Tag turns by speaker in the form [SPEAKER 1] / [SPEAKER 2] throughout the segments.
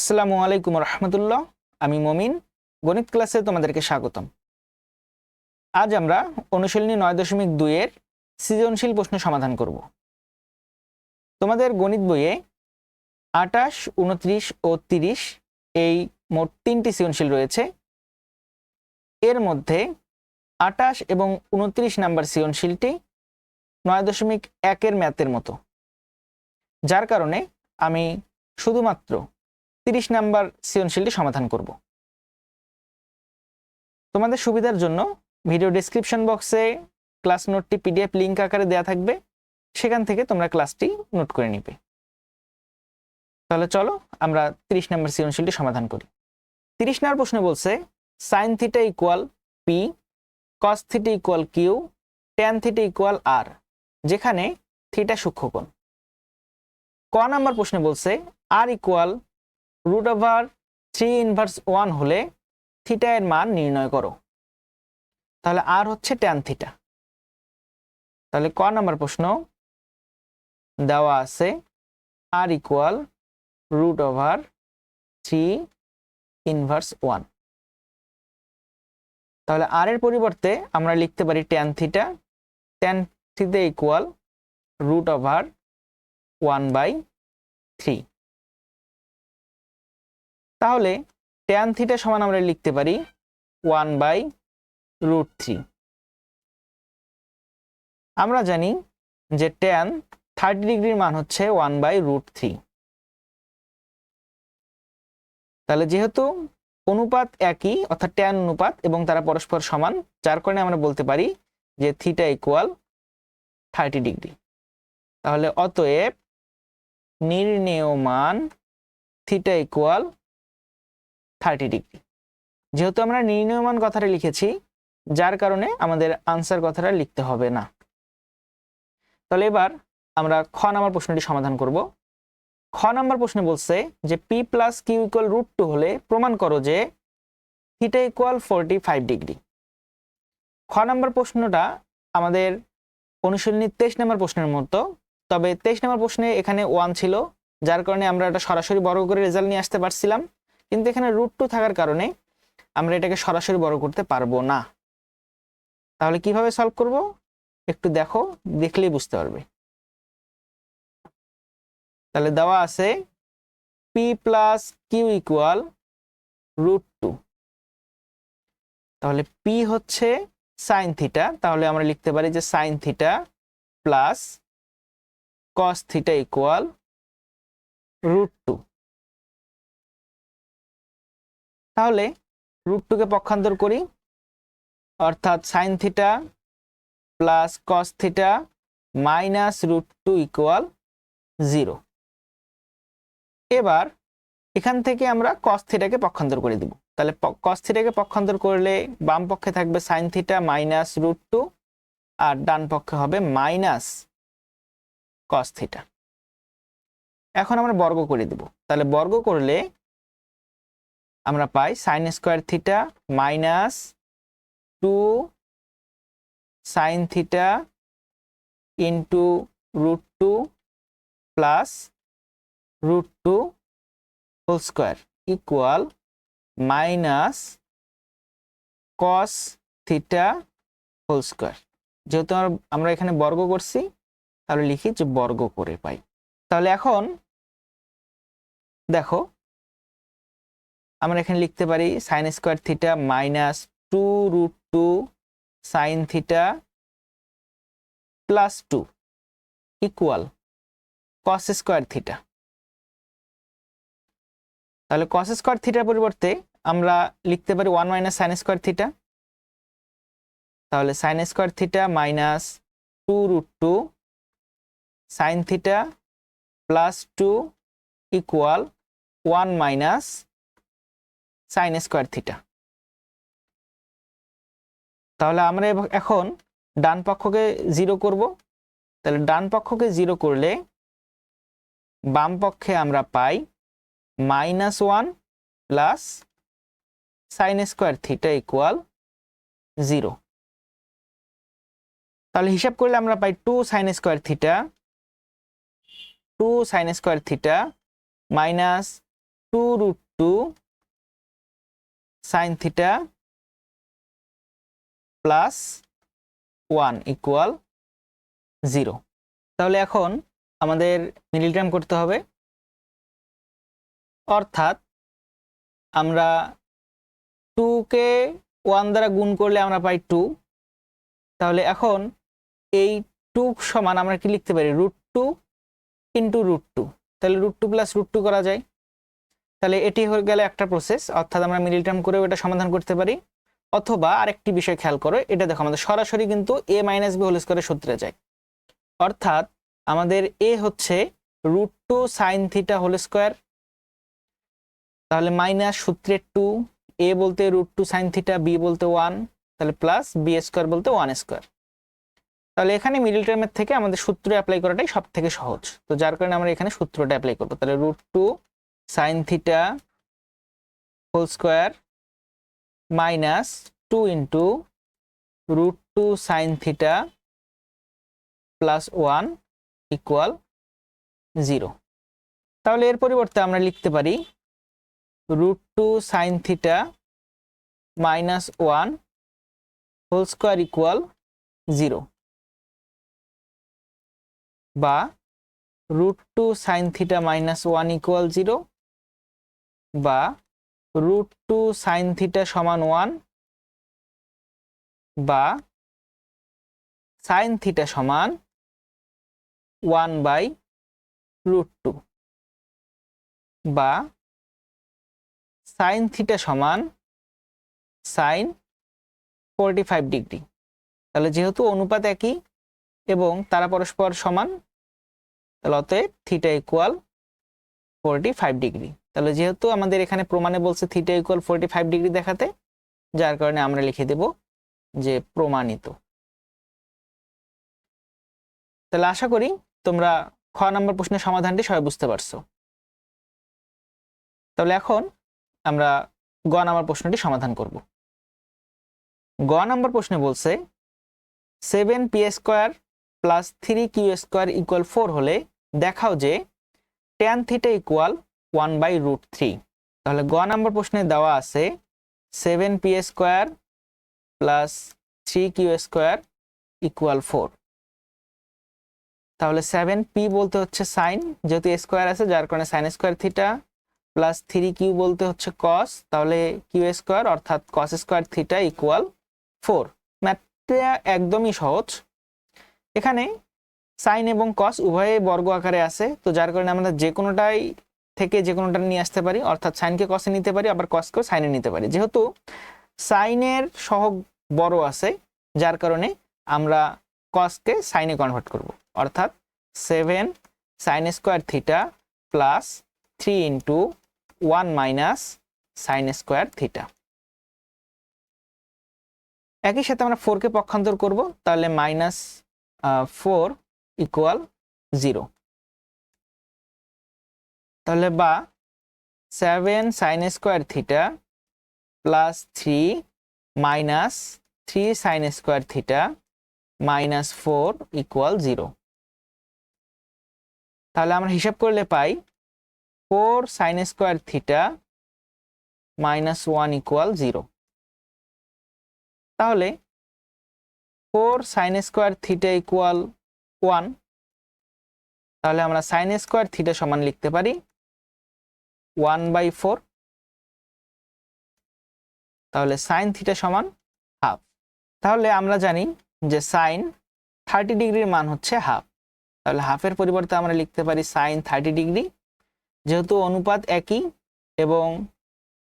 [SPEAKER 1] আসসালামু আলাইকুম রহমতুল্লাহ। আমি মমিন, গণিত ক্লাসে তোমাদেরকে স্বাগতম। আজ আমরা অনুশীলনী 9.2 এর সৃজনশীল প্রশ্ন সমাধান করব। তোমাদের গণিত বইয়ে 28, 29 ও 30 এই মোট 3টি সৃজনশীল রয়েছে। এর মধ্যে 28 এবং 29 নাম্বার সৃজনশীলটি 9.1 এর ম্যাথের মতো, যার কারণে আমি শুধুমাত্র 30 নাম্বার সৃজনশীলটি সমাধান করব। তোমাদের সুবিধার জন্য ভিডিও ডেসক্রিপশন বক্সে ক্লাস নোটটি পিডিএফ লিঙ্ক আকারে দেওয়া থাকবে, সেখান থেকে তোমরা ক্লাসটি নোট করে নিবে। তাহলে চলো আমরা 30 নম্বর সৃজনশীলটি সমাধান করি। 30 নম্বর প্রশ্নে বলছে sin θ equal p, cos θ equal q, tan θ equal r, যেখানে থিটা সূক্ষ্মকোণ। ক নম্বর প্রশ্নে বলছে r ইকুয়াল √3 ইনভার্স 1 হলে থিটা এর মান নির্ণয় করো। তাহলে আর হচ্ছে ট্যান থিটা। তাহলে ক নাম্বার প্রশ্ন দেওয়া আছে আর ইকুয়াল √3 ইনভার্স 1। তাহলে আর এর পরিবর্তে আমরা লিখতে পারি tan theta. Tan theta equal √1/3। তাহলে ট্যান থিটা সমান আমরা লিখতে পারি 1/√3। আমরা জানি যে ট্যান 30 ডিগ্রির মান হচ্ছে 1/√3। তাহলে যেহেতু অনুপাত একই, অর্থাৎ ট্যান অনুপাত, এবং তারা পরস্পর সমান, যার কারণে আমরা বলতে পারি যে থিটা ইকুয়াল 30 ডিগ্রি। তাহলে অতএব নির্ণেয় মান থিটা ইকুয়াল 30 ডিগ্রি। যেহেতু আমরা নির্ণেয় মান কথাটা লিখেছি, যার কারণে আমাদের আনসার কথাটা লিখতে হবে না। তাহলে এবার আমরা খ নাম্বার প্রশ্নটি সমাধান করব। খ নাম্বার প্রশ্নে বলছে যে p প্লাস কিউ ইকুয়াল √2 হলে প্রমাণ করো যে থিটা ইকুয়াল 45 ডিগ্রি। খ নাম্বার প্রশ্নটা আমাদের অনুশীলনী 23 নম্বর প্রশ্নের মতো, তবে 23 নম্বর প্রশ্নে এখানে 1 ছিল, যার কারণে আমরা এটা সরাসরি বর্গ করে রেজাল্ট নিয়ে আসতে পারছিলাম। কিন্তু এখানে √2 থাকার কারণে আমরা এটাকে সরাসরি বর্গ করতে পারবো না। তাহলে কিভাবে সলভ করব একটু দেখো, দেখলেই বুঝতে পারবে। তাহলে দেওয়া আছে p প্লাস কিউ ইকুয়াল √2। তাহলে p হচ্ছে সাইন থিটা, তাহলে আমরা লিখতে পারি যে sine theta plus cos theta equal √2। তাহলে √2 কে পক্ষান্তর করি, অর্থাৎ sine theta plus cos theta minus √2 equal 0। এবার এখান থেকে আমরা কস থিটাকে পক্ষান্তর করে দিব। তাহলে কস থিটাকে পক্ষান্তর করলে বাম পক্ষে থাকবে সাইন থিটা মাইনাস √2, আর ডান পক্ষে হবে মাইনাস কস থিটা। এখন আমরা বর্গ করে দিব। তাহলে বর্গ করলে আমরা পাই sine square theta minus 2 sine theta into √2 plus √2 whole square equal minus cos theta whole square. যেহেতু আমরা এখানে বর্গ করছি, তাহলে লিখি যে বর্গ করে পাই। তাহলে এখন দেখো আমরা এখানে লিখতে পারি sign square theta minus 2√2 sine theta plus 2 equal cos square theta. তাহলে কস স্কোয়ার থিটার পরিবর্তে আমরা লিখতে পারি 1 মাইনাস সাইন স্কোয়ার থিটা। তাহলে sign square theta minus 2√2 sine theta plus 2 equal 1 minus sine square theta. তাহলে আমরা এখন ডান পক্ষকে 0 করব। তাহলে ডান পক্ষকে 0 করলে বাম পক্ষে আমরা পাই -1 plus sign square theta equal 0। তাহলে হিসাব করলে আমরা পাই 2 sign square theta minus √2 sin theta plus 1 equal 0। তাহলে এখন আমাদের মিডল টার্ম করতে হবে, অর্থাৎ আমরা 2 কে 1 দ্বারা গুণ করলে আমরা পাই 2। তাহলে এখন এই 2 সমান আমরা কি লিখতে পারি, √2 ইন্টু √2। তাহলে √2 প্লাস √2 করা যায়। তাহলে এটি হয়ে গেল একটা প্রসেস, অর্থাৎ আমরা মিডল টার্ম করেও এটা সমাধান করতে পারি। অথবা আরেকটি বিষয় খেয়াল করো, এটা দেখো আমাদের সরাসরি কিন্তু a - b হোল স্কয়ারের সূত্রে যায়। অর্থাৎ আমাদের a হচ্ছে √2 sin থিটা হোল স্কয়ার, তাহলে মাইনাস সূত্রের 2, a বলতে √2 sin থিটা, b বলতে 1, তাহলে প্লাস b স্কয়ার বলতে 1 স্কয়ার। তাহলে এখানে মিডল টার্মের থেকে আমাদের সূত্র অ্যাপ্লাই করাটাই সব থেকে সহজ, তো যার কারণে আমরা এখানে সূত্রটা অ্যাপ্লাই করবো। তাহলে √2 sin theta whole square minus 2 into √2 sin theta plus 1 equal 0। তাহলে এর পরিবর্তে আমরা লিখতে পারি √2 sin theta minus 1 whole square equal 0, বা √2 sin থিটা মাইনাস 1 ইকুয়াল 0, বা √2 sin থিটা সমান 1, বা sin থিটা সমান 1/√2, বা sin থিটা সমান sin 45 ডিগ্রি। তাহলে যেহেতু অনুপাত একই এবং তারা পরস্পর সমান, তাহলে অতএব থিটা ইকুয়াল 45 ডিগ্রি। তাহলে যেহেতু আমাদের এখানে প্রমাণে বলছে থিটা ইকুয়াল 45 ডিগ্রি দেখাতে, যার কারণে আমরা লিখে দেব যে প্রমাণিত। তাহলে আশা করি তোমরা খ নম্বর প্রশ্নের সমাধানটি সবাই বুঝতে পারছো। তাহলে এখন আমরা গ নম্বর প্রশ্নটি সমাধান করব। গ নম্বর প্রশ্নে বলছে 7p² প্লাস 3q² ইকুয়াল 4 হলে দেখাও যে tan থিটা ইকুয়াল 1/√3। তাহলে গ নম্বর প্রশ্নে দেওয়া আছে 7p² প্লাস 3q² ইকুয়াল 4। তাহলে 7p বলতে হচ্ছে সাইন, যেহেতু স্কোয়ার আছে যার কারণে sign square theta, plus 3q বলতে হচ্ছে কস, তাহলে q² অর্থাৎ কস স্কোয়ার থিটা ইকুয়াল 4। ম্যাথটা একদমই সহজ। এখানে সাইন এবং কস উভয়ে বর্গ আকারে আছে, তো যার কারণে আমরা যে কোনোটাই থেকে যে কোনোটা নিয়ে আসতে পারি, অর্থাৎ সাইনকে কসে নিতে পারি, আবার কসকেও সাইনে নিতে পারি। যেহেতু সাইনের সহগ বড় আছে, যার কারণে আমরা কসকে সাইনে কনভার্ট করব, অর্থাৎ 7 sign square theta plus 3 into 1 minus sine square theta. একই সাথে আমরা 4কে পক্ষান্তর করব, তাহলে -4 ইকুয়াল 0। তাহলে বা 7 sign square theta plus 3 minus 3 sign square theta minus 4 equal 0। তাহলে আমরা হিসাব করলে পাই 4 sign square theta minus 1 equal 0। তাহলে 4 সাইন স্কোয়ার থিটা ইকুয়াল 1, তাহলে আমরা সাইন স্কোয়ার থিটা সমান লিখতে পারি 1/4। তাহলে সাইন থিটা সমান হাফ। তাহলে আমরা জানি যে সাইন 30 ডিগ্রির মান হচ্ছে হাফ, তাহলে হাফের পরিবর্তে আমরা লিখতে পারি সাইন 30 ডিগ্রি। যেহেতু অনুপাত একই এবং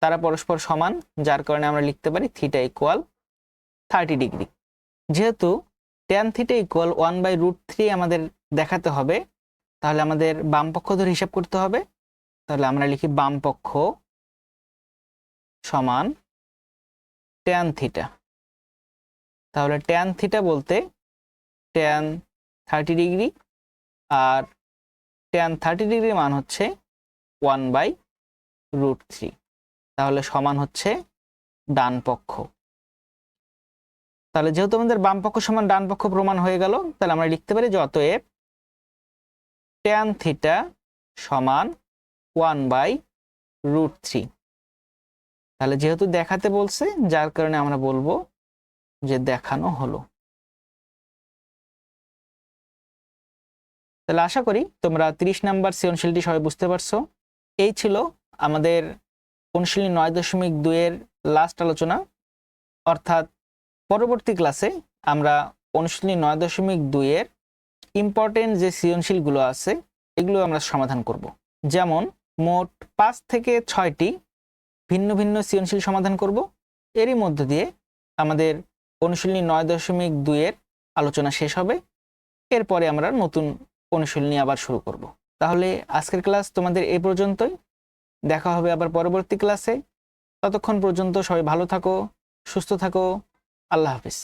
[SPEAKER 1] তারা পরস্পর সমান, যার কারণে আমরা লিখতে পারি থিটা ইকুয়াল 30 ডিগ্রি। যেহেতু tan থিটা ইকুয়াল 1/√3 আমাদের দেখাতে হবে, তাহলে আমাদের বাম পক্ষ ধরে হিসাব করতে হবে। তাহলে আমরা লিখি বাম পক্ষ সমান tan থিটা। তাহলে tan থিটা বলতে tan 30 ডিগ্রি, আর tan 30 ডিগ্রির মান হচ্ছে 1/√3, তাহলে সমান হচ্ছে ডান পক্ষ। তাহলে যেহেতু আমাদের বাম পক্ষ সমান ডান পক্ষ প্রমাণ হয়ে গেল, তাহলে আমরা লিখতে পারি যে অতএব tan থিটা সমান 1/√3 √3। তাহলে যেহেতু দেখাতে বলছে, যার কারণে আমরা বলবো যে দেখানো হলো। তাহলে আশা করি তোমরা 30 নাম্বার সৃজনশীলটি সবাই বুঝতে পারছো। এই ছিল আমাদের অনুশীলনী 9.2 এর লাস্ট আলোচনা। অর্থাৎ পরবর্তী ক্লাসে আমরা অনুশীলনী 9.2 এর ইম্পর্টেন্ট যে সৃজনশীলগুলো আছে এগুলো আমরা সমাধান করব। যেমন মোট 5 থেকে 6টি ভিন্ন ভিন্ন সৃজনশীল সমাধান করব। এরই মধ্য দিয়ে আমাদের অনুশীলনী 9.2 এর আলোচনা শেষ হবে। এরপরে আমরা নতুন অনুশীলনী আবার শুরু করব। তাহলে আজকের ক্লাস তোমাদের এই পর্যন্তই। দেখা হবে আবার পরবর্তী ক্লাসে। ততক্ষণ পর্যন্ত সবাই ভালো থাকো, সুস্থ থাকো। আল্লাহ হাফিজ।